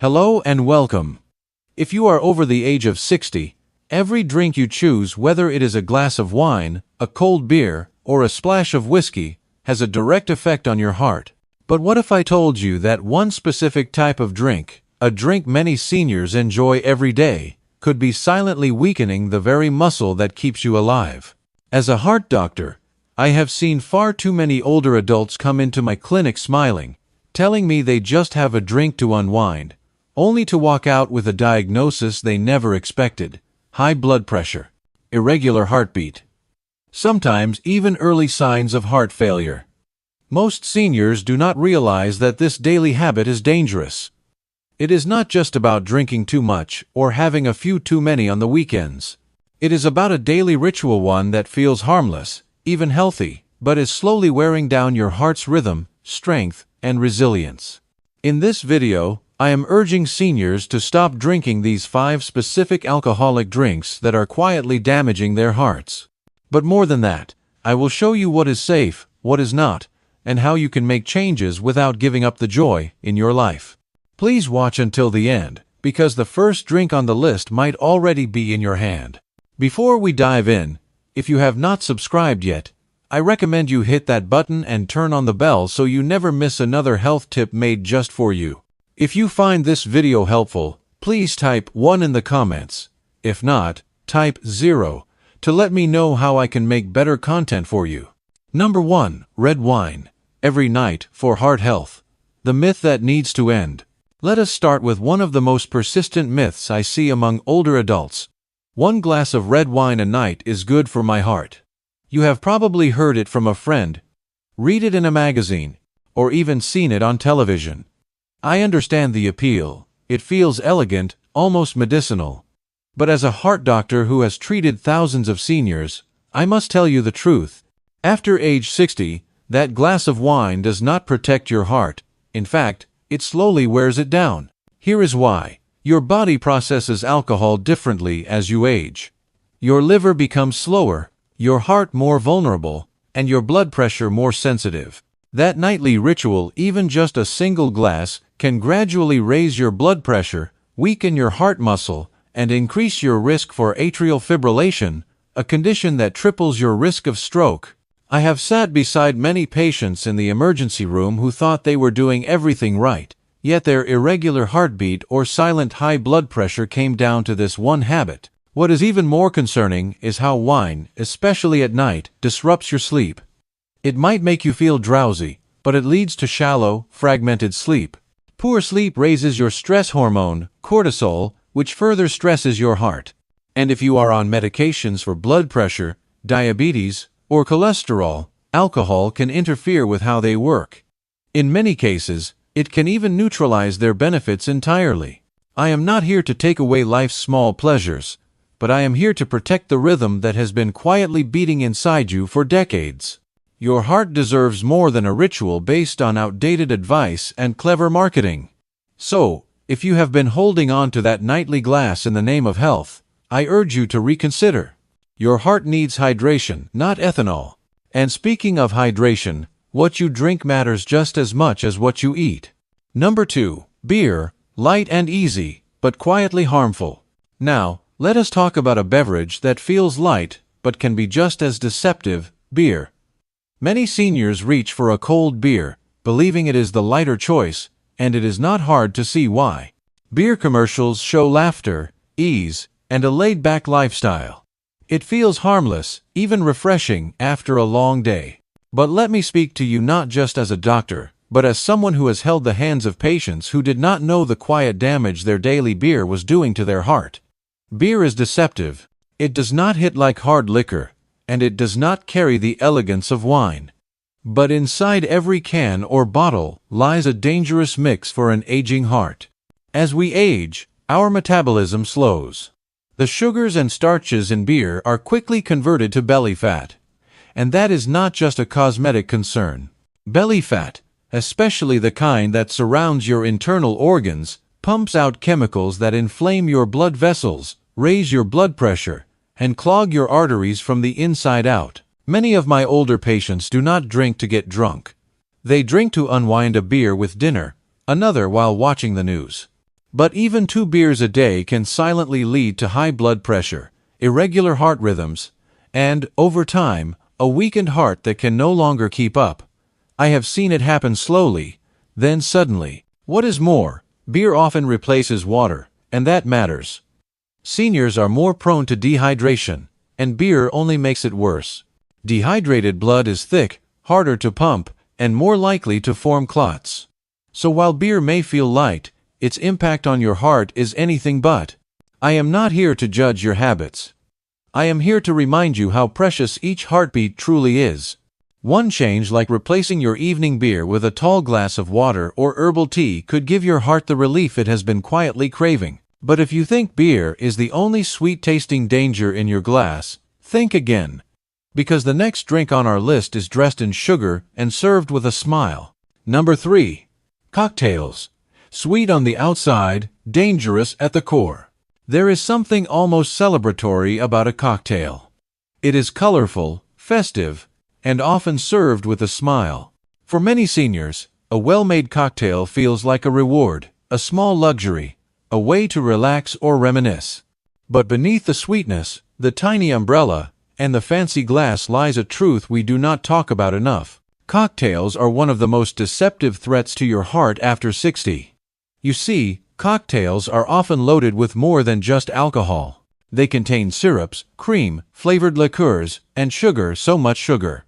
Hello and welcome. If you are over the age of 60, every drink you choose, whether it is a glass of wine, a cold beer, or a splash of whiskey, has a direct effect on your heart. But what if I told you that one specific type of drink, a drink many seniors enjoy every day, could be silently weakening the very muscle that keeps you alive? As a heart doctor, I have seen far too many older adults come into my clinic smiling, telling me they just have a drink to unwind, only to walk out with a diagnosis they never expected: high blood pressure, irregular heartbeat, sometimes even early signs of heart failure. Most seniors do not realize that this daily habit is dangerous. It is not just about drinking too much or having a few too many on the weekends. It is about a daily ritual, one that feels harmless, even healthy, but is slowly wearing down your heart's rhythm, strength, and resilience. In this video, I am urging seniors to stop drinking these 5 specific alcoholic drinks that are quietly damaging their hearts. But more than that, I will show you what is safe, what is not, and how you can make changes without giving up the joy in your life. Please watch until the end, because the first drink on the list might already be in your hand. Before we dive in, if you have not subscribed yet, I recommend you hit that button and turn on the bell so you never miss another health tip made just for you. If you find this video helpful, please type 1 in the comments. If not, type 0 to let me know how I can make better content for you. Number 1. Red wine. Every night for heart health. The myth that needs to end. Let us start with one of the most persistent myths I see among older adults. 1 glass of red wine a night is good for my heart. You have probably heard it from a friend, read it in a magazine, or even seen it on television. I understand the appeal. It feels elegant, almost medicinal. But as a heart doctor who has treated thousands of seniors, I must tell you the truth. After age 60, that glass of wine does not protect your heart. In fact, it slowly wears it down. Here is why. Your body processes alcohol differently as you age. Your liver becomes slower, your heart more vulnerable, and your blood pressure more sensitive. That nightly ritual, even just a single glass, can gradually raise your blood pressure, weaken your heart muscle, and increase your risk for atrial fibrillation, a condition that triples your risk of stroke. I have sat beside many patients in the emergency room who thought they were doing everything right, yet their irregular heartbeat or silent high blood pressure came down to this one habit. What is even more concerning is how wine, especially at night, disrupts your sleep. It might make you feel drowsy, but it leads to shallow, fragmented sleep. Poor sleep raises your stress hormone, cortisol, which further stresses your heart. And if you are on medications for blood pressure, diabetes, or cholesterol, alcohol can interfere with how they work. In many cases, it can even neutralize their benefits entirely. I am not here to take away life's small pleasures, but I am here to protect the rhythm that has been quietly beating inside you for decades. Your heart deserves more than a ritual based on outdated advice and clever marketing. So, if you have been holding on to that nightly glass in the name of health, I urge you to reconsider. Your heart needs hydration, not ethanol. And speaking of hydration, what you drink matters just as much as what you eat. Number 2. Beer. Light and easy, but quietly harmful. Now, let us talk about a beverage that feels light, but can be just as deceptive: beer. Many seniors reach for a cold beer, believing it is the lighter choice, and it is not hard to see why. Beer commercials show laughter, ease, and a laid-back lifestyle. It feels harmless, even refreshing, after a long day. But let me speak to you not just as a doctor, but as someone who has held the hands of patients who did not know the quiet damage their daily beer was doing to their heart. Beer is deceptive. It does not hit like hard liquor, and it does not carry the elegance of wine. But inside every can or bottle lies a dangerous mix for an aging heart. As we age, our metabolism slows. The sugars and starches in beer are quickly converted to belly fat. And that is not just a cosmetic concern. Belly fat, especially the kind that surrounds your internal organs, pumps out chemicals that inflame your blood vessels, raise your blood pressure, and clog your arteries from the inside out. Many of my older patients do not drink to get drunk. They drink to unwind: a beer with dinner, another while watching the news. But even 2 beers a day can silently lead to high blood pressure, irregular heart rhythms, and, over time, a weakened heart that can no longer keep up. I have seen it happen slowly, then suddenly. What is more, beer often replaces water, and that matters. Seniors are more prone to dehydration, and beer only makes it worse. Dehydrated blood is thick, harder to pump, and more likely to form clots. So while beer may feel light, its impact on your heart is anything but. I am not here to judge your habits. I am here to remind you how precious each heartbeat truly is. One change like replacing your evening beer with a tall glass of water or herbal tea could give your heart the relief it has been quietly craving. But if you think beer is the only sweet-tasting danger in your glass, think again. Because the next drink on our list is dressed in sugar and served with a smile. Number 3. Cocktails. Sweet on the outside, dangerous at the core. There is something almost celebratory about a cocktail. It is colorful, festive, and often served with a smile. For many seniors, a well-made cocktail feels like a reward, a small luxury, a way to relax or reminisce. But beneath the sweetness, the tiny umbrella, and the fancy glass lies a truth we do not talk about enough. Cocktails are one of the most deceptive threats to your heart after 60. You see, cocktails are often loaded with more than just alcohol. They contain syrups, cream, flavored liqueurs, and sugar, so much sugar.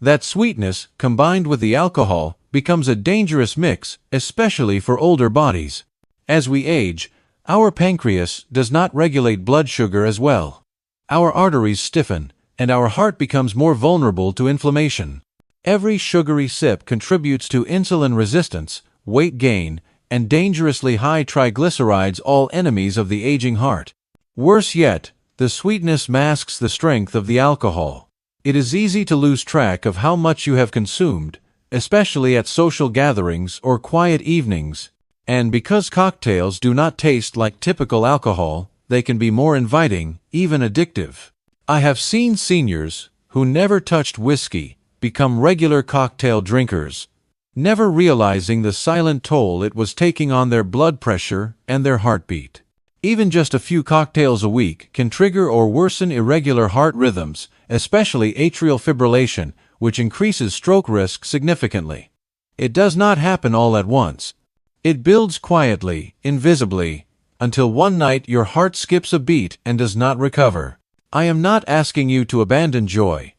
That sweetness, combined with the alcohol, becomes a dangerous mix, especially for older bodies. As we age, our pancreas does not regulate blood sugar as well. Our arteries stiffen, and our heart becomes more vulnerable to inflammation. Every sugary sip contributes to insulin resistance, weight gain, and dangerously high triglycerides, all enemies of the aging heart. Worse yet, the sweetness masks the strength of the alcohol. It is easy to lose track of how much you have consumed, especially at social gatherings or quiet evenings. And because cocktails do not taste like typical alcohol, they can be more inviting, even addictive. I have seen seniors, who never touched whiskey, become regular cocktail drinkers, never realizing the silent toll it was taking on their blood pressure and their heartbeat. Even just a few cocktails a week can trigger or worsen irregular heart rhythms, especially atrial fibrillation, which increases stroke risk significantly. It does not happen all at once. It builds quietly, invisibly, until one night your heart skips a beat and does not recover. I am not asking you to abandon joy.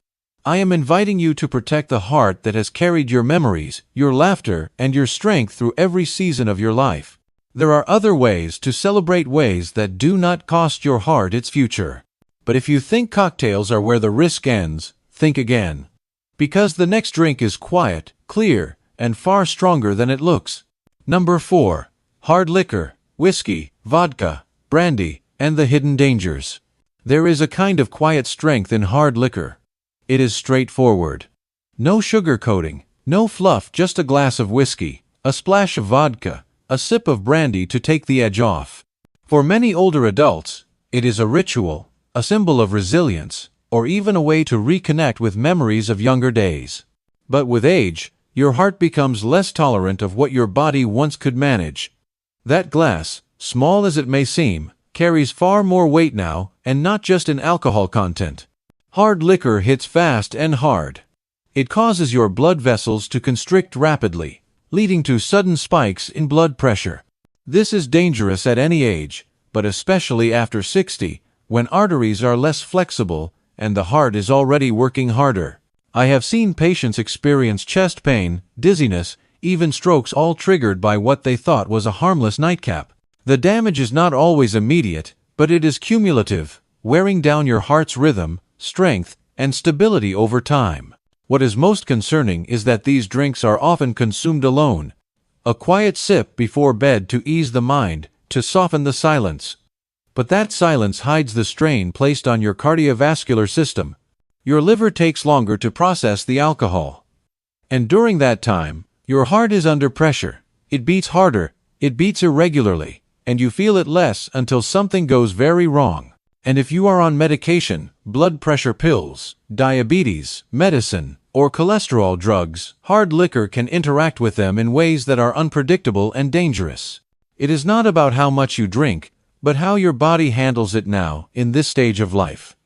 I am inviting you to protect the heart that has carried your memories, your laughter, and your strength through every season of your life. There are other ways to celebrate, ways that do not cost your heart its future. But if you think cocktails are where the risk ends, think again. Because the next drink is quiet, clear, and far stronger than it looks. Number 4. Hard liquor, whiskey, vodka, brandy, and the hidden dangers. There is a kind of quiet strength in hard liquor. It is straightforward. No sugar-coating, no fluff, just a glass of whiskey, a splash of vodka, a sip of brandy to take the edge off. For many older adults, it is a ritual, a symbol of resilience, or even a way to reconnect with memories of younger days. But with age, your heart becomes less tolerant of what your body once could manage. That glass, small as it may seem, carries far more weight now, and not just in alcohol content. Hard liquor hits fast and hard. It causes your blood vessels to constrict rapidly, leading to sudden spikes in blood pressure. This is dangerous at any age, but especially after 60, when arteries are less flexible and the heart is already working harder. I have seen patients experience chest pain, dizziness, even strokes, all triggered by what they thought was a harmless nightcap. The damage is not always immediate, but it is cumulative, wearing down your heart's rhythm, strength, and stability over time. What is most concerning is that these drinks are often consumed alone. A quiet sip before bed to ease the mind, to soften the silence. But that silence hides the strain placed on your cardiovascular system. Your liver takes longer to process the alcohol. And during that time, your heart is under pressure. It beats harder, it beats irregularly, and you feel it less until something goes very wrong. And if you are on medication, blood pressure pills, diabetes, medicine, or cholesterol drugs, hard liquor can interact with them in ways that are unpredictable and dangerous. It is not about how much you drink, but how your body handles it now, in this stage of life.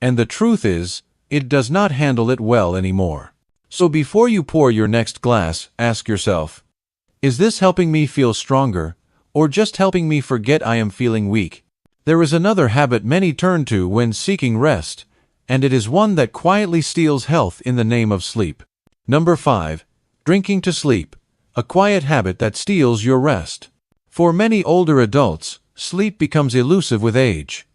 And the truth is, it does not handle it well anymore. So before you pour your next glass, ask yourself, is this helping me feel stronger, or just helping me forget I am feeling weak? There is another habit many turn to when seeking rest, and it is one that quietly steals health in the name of sleep. Number 5. Drinking to sleep, a quiet habit that steals your rest. For many older adults, sleep becomes elusive with age.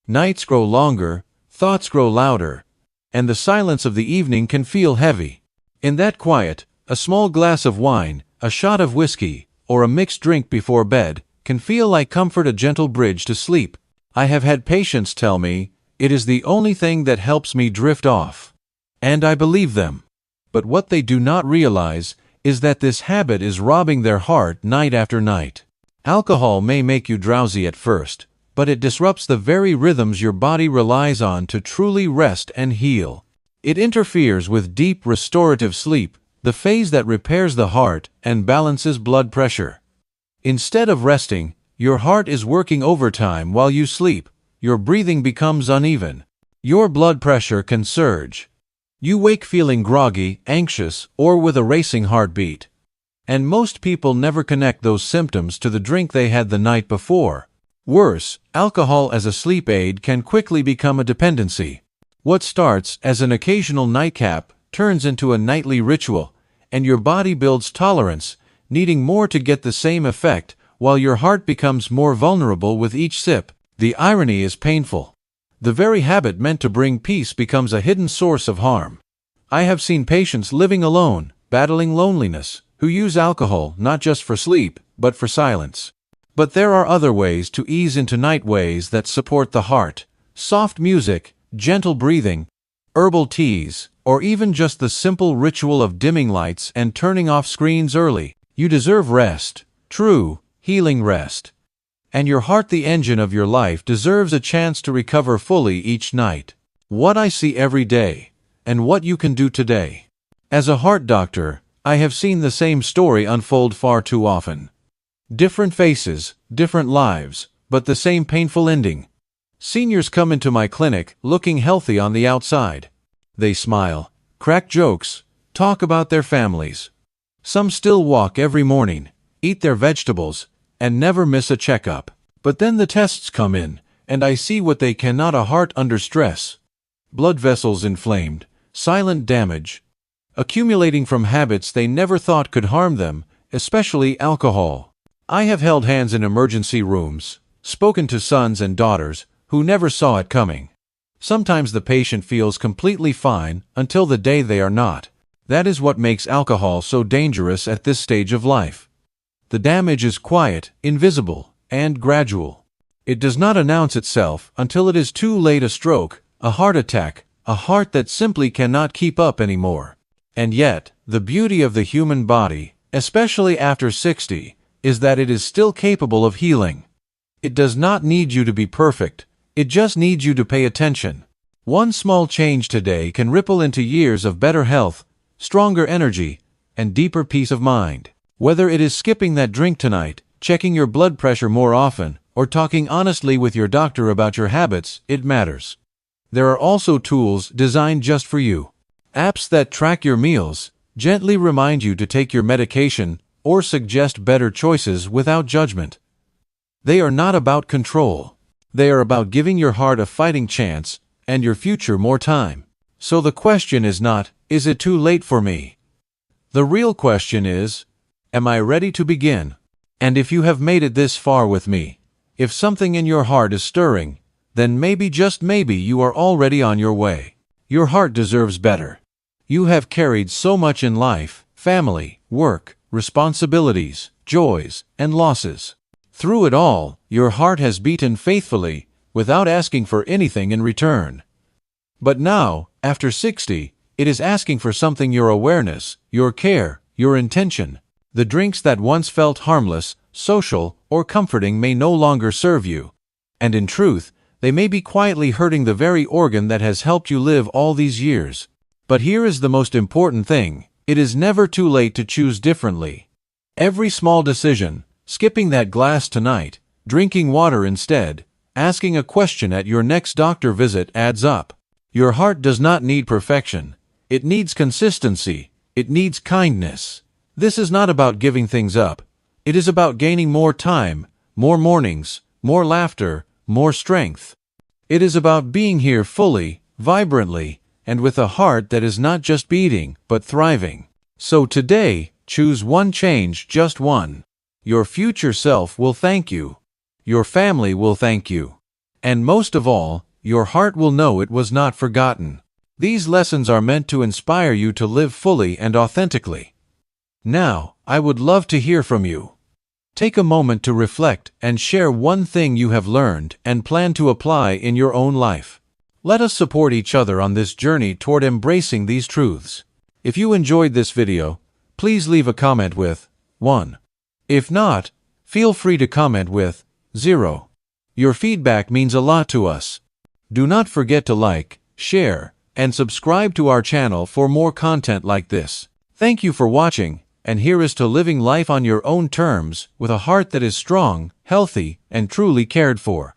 Nights grow longer, thoughts grow louder, and the silence of the evening can feel heavy. In that quiet, a small glass of wine, a shot of whiskey, or a mixed drink before bed can feel like comfort, a gentle bridge to sleep. I have had patients tell me, it is the only thing that helps me drift off. And I believe them. But what they do not realize is that this habit is robbing their heart night after night. Alcohol may make you drowsy at first, but it disrupts the very rhythms your body relies on to truly rest and heal. It interferes with deep restorative sleep, the phase that repairs the heart and balances blood pressure. Instead of resting, your heart is working overtime while you sleep. Your breathing becomes uneven. Your blood pressure can surge. You wake feeling groggy, anxious, or with a racing heartbeat. And most people never connect those symptoms to the drink they had the night before. Worse, alcohol as a sleep aid can quickly become a dependency. What starts as an occasional nightcap turns into a nightly ritual, and your body builds tolerance, needing more to get the same effect, while your heart becomes more vulnerable with each sip. The irony is painful. The very habit meant to bring peace becomes a hidden source of harm. I have seen patients living alone, battling loneliness, who use alcohol not just for sleep, but for silence. But there are other ways to ease into night, ways that support the heart. Soft music, gentle breathing, herbal teas, or even just the simple ritual of dimming lights and turning off screens early. You deserve rest, true, healing rest. And your heart, the engine of your life, deserves a chance to recover fully each night. What I see every day, and what you can do today. As a heart doctor, I have seen the same story unfold far too often. Different faces, different lives, but the same painful ending. Seniors come into my clinic looking healthy on the outside. They smile, crack jokes, talk about their families. Some still walk every morning, eat their vegetables, and never miss a checkup. But then the tests come in, and I see what they cannot: a heart under stress, blood vessels inflamed, silent damage, accumulating from habits they never thought could harm them, especially alcohol. I have held hands in emergency rooms, spoken to sons and daughters who never saw it coming. Sometimes the patient feels completely fine until the day they are not. That is what makes alcohol so dangerous at this stage of life. The damage is quiet, invisible, and gradual. It does not announce itself until it is too late: a stroke, a heart attack, a heart that simply cannot keep up anymore. And yet, the beauty of the human body, especially after 60, is that it is still capable of healing. It does not need you to be perfect, it just needs you to pay attention. One small change today can ripple into years of better health, stronger energy, and deeper peace of mind. Whether it is skipping that drink tonight, checking your blood pressure more often, or talking honestly with your doctor about your habits, it matters. There are also tools designed just for you. Apps that track your meals, gently remind you to take your medication, or suggest better choices without judgment. They are not about control. They are about giving your heart a fighting chance, and your future more time. So the question is not, is it too late for me? The real question is, am I ready to begin? And if you have made it this far with me, if something in your heart is stirring, then maybe, just maybe, you are already on your way. Your heart deserves better. You have carried so much in life: family, work, responsibilities, joys, and losses. Through it all, your heart has beaten faithfully, without asking for anything in return. But now, after 60, it is asking for something: your awareness, your care, your intention. The drinks that once felt harmless, social, or comforting may no longer serve you. And in truth, they may be quietly hurting the very organ that has helped you live all these years. But here is the most important thing: it is never too late to choose differently. Every small decision, skipping that glass tonight, drinking water instead, asking a question at your next doctor visit adds up. Your heart does not need perfection. It needs consistency. It needs kindness. This is not about giving things up. It is about gaining more time, more mornings, more laughter, more strength. It is about being here fully, vibrantly, and with a heart that is not just beating, but thriving. So today, choose one change, just one. Your future self will thank you. Your family will thank you. And most of all, your heart will know it was not forgotten. These lessons are meant to inspire you to live fully and authentically. Now, I would love to hear from you. Take a moment to reflect and share one thing you have learned and plan to apply in your own life. Let us support each other on this journey toward embracing these truths. If you enjoyed this video, please leave a comment with 1. If not, feel free to comment with 0. Your feedback means a lot to us. Do not forget to like, share, and subscribe to our channel for more content like this. Thank you for watching, and here is to living life on your own terms with a heart that is strong, healthy, and truly cared for.